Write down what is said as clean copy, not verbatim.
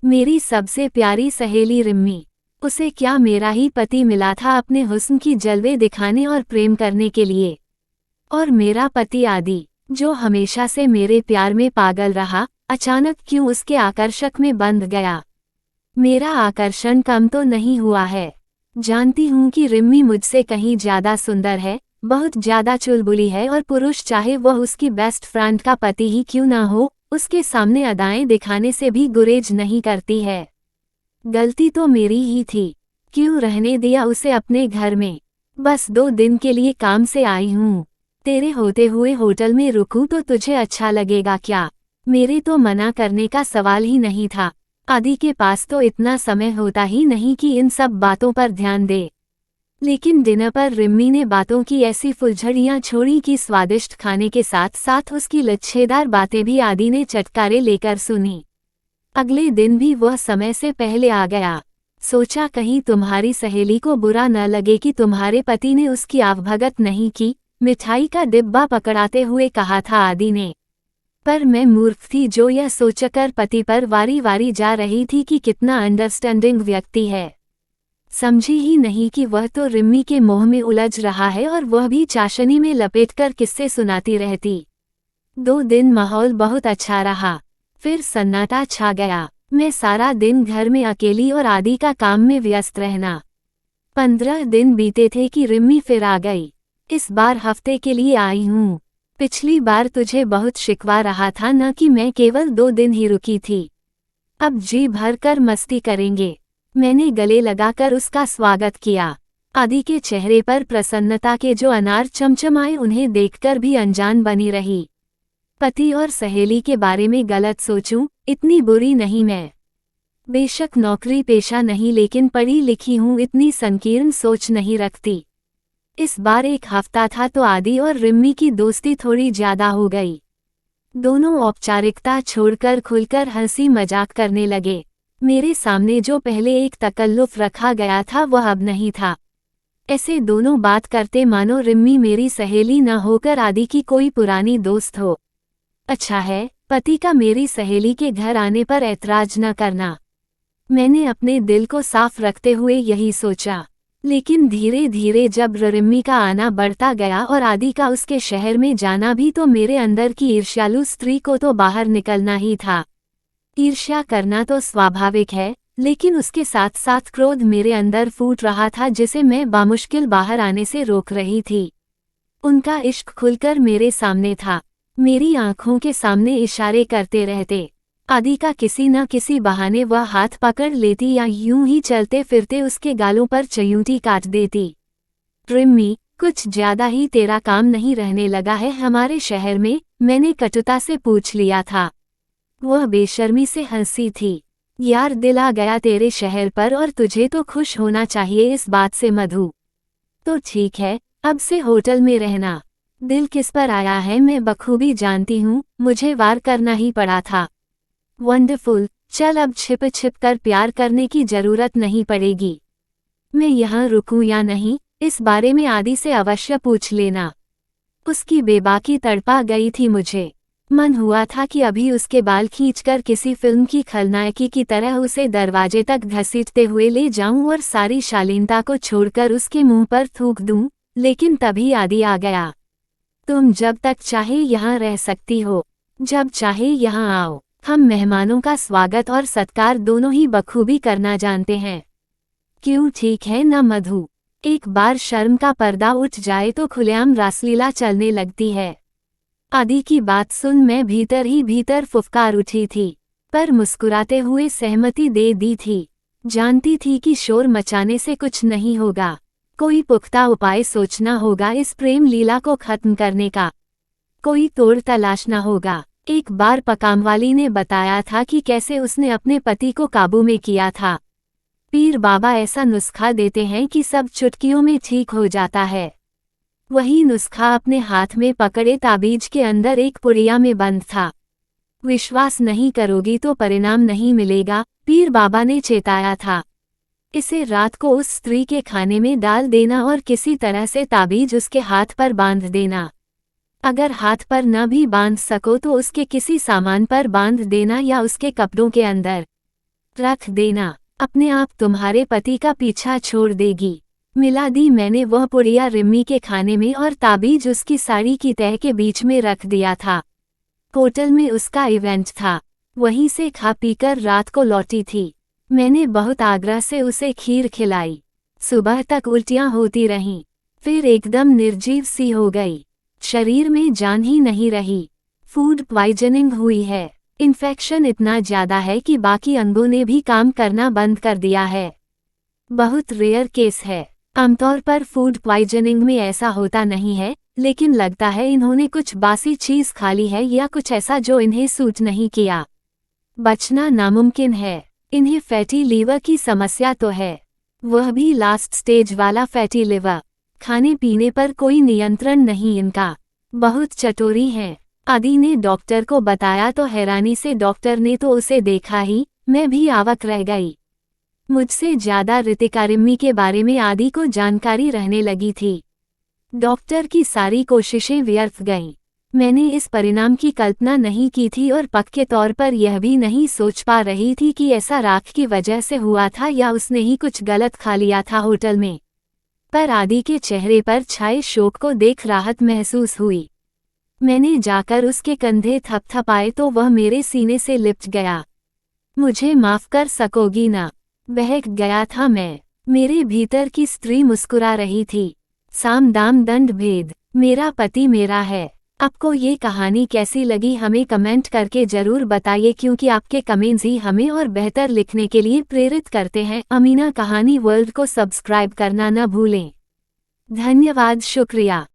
मेरी सबसे प्यारी सहेली रिम्मी। उसे क्या मेरा ही पति मिला था अपने हुस्न की जलवे दिखाने और प्रेम करने के लिए। और मेरा पति आदि, जो हमेशा से मेरे प्यार में पागल रहा, अचानक क्यों उसके आकर्षक में बंध गया। मेरा आकर्षण कम तो नहीं हुआ है। जानती हूँ कि रिम्मी मुझसे कहीं ज्यादा सुंदर है, बहुत ज्यादा चुलबुली है और पुरुष चाहे वह उसकी बेस्ट फ्रेंड का पति ही क्यों ना हो, उसके सामने अदाएं दिखाने से भी गुरेज नहीं करती है। गलती तो मेरी ही थी। क्यों रहने दिया उसे अपने घर में। बस 2 दिन के लिए काम से आई हूँ। तेरे होते हुए होटल में रुकूं तो तुझे अच्छा लगेगा क्या। मेरे तो मना करने का सवाल ही नहीं था। आदि के पास तो इतना समय होता ही नहीं कि इन सब बातों पर ध्यान दे। लेकिन डिनर पर रिम्मी ने बातों की ऐसी फुलझड़ियां छोड़ी कि स्वादिष्ट खाने के साथ साथ उसकी लच्छेदार बातें भी आदि ने चटकारे लेकर सुनी। अगले दिन भी वह समय से पहले आ गया। सोचा कहीं तुम्हारी सहेली को बुरा न लगे कि तुम्हारे पति ने उसकी आवभगत नहीं की, मिठाई का डिब्बा पकड़ाते हुए कहा था आदि ने। पर मैं मूर्ख थी जो यह सोचकर पति पर वारी वारी जा रही थी कि कितना अंडरस्टैंडिंग व्यक्ति है। समझी ही नहीं कि वह तो रिम्मी के मोह में उलझ रहा है और वह भी चाशनी में लपेटकर किस्से सुनाती रहती। 2 दिन माहौल बहुत अच्छा रहा। फिर सन्नाटा छा गया। मैं सारा दिन घर में अकेली और आदि का काम में व्यस्त रहना। 15 दिन बीते थे कि रिम्मी फिर आ गई। इस बार हफ्ते के लिए आई हूँ। पिछली बार तुझे बहुत शिकवा रहा था न कि मैं केवल 2 दिन ही रुकी थी। अब जी भर कर मस्ती करेंगे। मैंने गले लगाकर उसका स्वागत किया। आदि के चेहरे पर प्रसन्नता के जो अनार चमचमाए उन्हें देखकर भी अनजान बनी रही। पति और सहेली के बारे में गलत सोचूं, इतनी बुरी नहीं मैं। बेशक नौकरी पेशा नहीं लेकिन पढ़ी लिखी हूँ, इतनी संकीर्ण सोच नहीं रखती। इस बार 1 हफ्ता था तो आदि और रिम्मी की दोस्ती थोड़ी ज्यादा हो गई। दोनों औपचारिकता छोड़कर खुलकर हंसी मजाक करने लगे। मेरे सामने जो पहले एक तकल्लुफ रखा गया था वह अब नहीं था। ऐसे दोनों बात करते मानो रिम्मी मेरी सहेली न होकर आदि की कोई पुरानी दोस्त हो। अच्छा है, पति का मेरी सहेली के घर आने पर ऐतराज न करना। मैंने अपने दिल को साफ रखते हुए यही सोचा। लेकिन धीरे धीरे जब रिम्मी का आना बढ़ता गया और आदि का उसके शहर में जाना भी, तो मेरे अंदर की ईर्ष्यालु स्त्री को तो बाहर निकलना ही था। ईर्ष्या करना तो स्वाभाविक है, लेकिन उसके साथ साथ क्रोध मेरे अंदर फूट रहा था जिसे मैं बामुश्किल बाहर आने से रोक रही थी। उनका इश्क खुलकर मेरे सामने था। मेरी आंखों के सामने इशारे करते रहते। आदि का किसी न किसी बहाने वह हाथ पकड़ लेती या यूं ही चलते फिरते उसके गालों पर चयूंटी काट देती। रिम्मी, कुछ ज्यादा ही तेरा काम नहीं रहने लगा है हमारे शहर में, मैंने कटुता से पूछ लिया था। वह बेशर्मी से हंसी थी। यार दिल आ गया तेरे शहर पर और तुझे तो खुश होना चाहिए इस बात से मधु। तो ठीक है, अब से होटल में रहना। दिल किस पर आया है मैं बखूबी जानती हूँ, मुझे वार करना ही पड़ा था। वंडरफुल, चल अब छिप छिप कर प्यार करने की जरूरत नहीं पड़ेगी। मैं यहाँ रुकूं या नहीं, इस बारे में आदि से अवश्य पूछ लेना। उसकी बेबाकी तड़पा गई थी मुझे। मन हुआ था कि अभी उसके बाल खींचकर किसी फिल्म की खलनायकी की तरह उसे दरवाजे तक घसीटते हुए ले जाऊं और सारी शालीनता को छोड़कर उसके मुंह पर थूक दूं, लेकिन तभी आदि आ गया। तुम जब तक चाहे यहाँ रह सकती हो, जब चाहे यहाँ आओ। हम मेहमानों का स्वागत और सत्कार दोनों ही बखूबी करना जानते हैं। क्यों ठीक है न मधु। एक बार शर्म का पर्दा उठ जाए तो खुलेआम रासलीला चलने लगती है। आदि की बात सुन मैं भीतर ही भीतर फुफकार उठी थी, पर मुस्कुराते हुए सहमति दे दी थी। जानती थी कि शोर मचाने से कुछ नहीं होगा, कोई पुख्ता उपाय सोचना होगा इस प्रेम लीला को खत्म करने का। कोई तोड़ तलाशना होगा। एक बार पकामवाली ने बताया था कि कैसे उसने अपने पति को काबू में किया था। पीर बाबा ऐसा नुस्खा देते हैं कि सब चुटकियों में ठीक हो जाता है। वही नुस्खा अपने हाथ में पकड़े ताबीज के अंदर एक पुड़िया में बंद था। विश्वास नहीं करोगी तो परिणाम नहीं मिलेगा, पीर बाबा ने चेताया था। इसे रात को उस स्त्री के खाने में डाल देना और किसी तरह से ताबीज उसके हाथ पर बांध देना। अगर हाथ पर न भी बांध सको तो उसके किसी सामान पर बांध देना या उसके कपड़ों के अंदर। रख देना, अपने आप तुम्हारे पति का पीछा छोड़ देगी। मिला दी मैंने वह पुड़िया रिम्मी के खाने में और ताबीज उसकी साड़ी की तह के बीच में रख दिया था। होटल में उसका इवेंट था, वहीं से खा पीकर रात को लौटी थी। मैंने बहुत आग्रह से उसे खीर खिलाई। सुबह तक उल्टियां होती रहीं, फिर एकदम निर्जीव सी हो गई, शरीर में जान ही नहीं रही। फूड पॉइजनिंग हुई है। इन्फेक्शन इतना ज़्यादा है कि बाकी अंगों ने भी काम करना बंद कर दिया है। बहुत रेयर केस है, आमतौर पर फूड पॉइजनिंग में ऐसा होता नहीं है, लेकिन लगता है इन्होंने कुछ बासी चीज़ खा ली है या कुछ ऐसा जो इन्हें सूट नहीं किया। बचना नामुमकिन है। इन्हें फैटी लीवर की समस्या तो है, वह भी लास्ट स्टेज वाला फैटी लिवर। खाने पीने पर कोई नियंत्रण नहीं इनका, बहुत चटोरी हैं। आदि ने डॉक्टर को बताया तो हैरानी से डॉक्टर ने तो उसे देखा ही, मैं भी अवाक रह गई। मुझसे ज़्यादा ऋतिका रिम्मी के बारे में आदि को जानकारी रहने लगी थी। डॉक्टर की सारी कोशिशें व्यर्थ गईं। मैंने इस परिणाम की कल्पना नहीं की थी और पक्के तौर पर यह भी नहीं सोच पा रही थी कि ऐसा राख की वजह से हुआ था या उसने ही कुछ गलत खा लिया था होटल में। पर आदि के चेहरे पर छाए शोक को देख राहत महसूस हुई। मैंने जाकर उसके कंधे थपथपाए तो वह मेरे सीने से लिपट गया। मुझे माफ कर सकोगी ना? बहक गया था मैं। मेरे भीतर की स्त्री मुस्कुरा रही थी। साम दाम दंड भेद, मेरा पति मेरा है। आपको ये कहानी कैसी लगी हमें कमेंट करके ज़रूर बताइए, क्योंकि आपके कमेंट्स ही हमें और बेहतर लिखने के लिए प्रेरित करते हैं। अमीना कहानी वर्ल्ड को सब्सक्राइब करना न भूलें। धन्यवाद, शुक्रिया।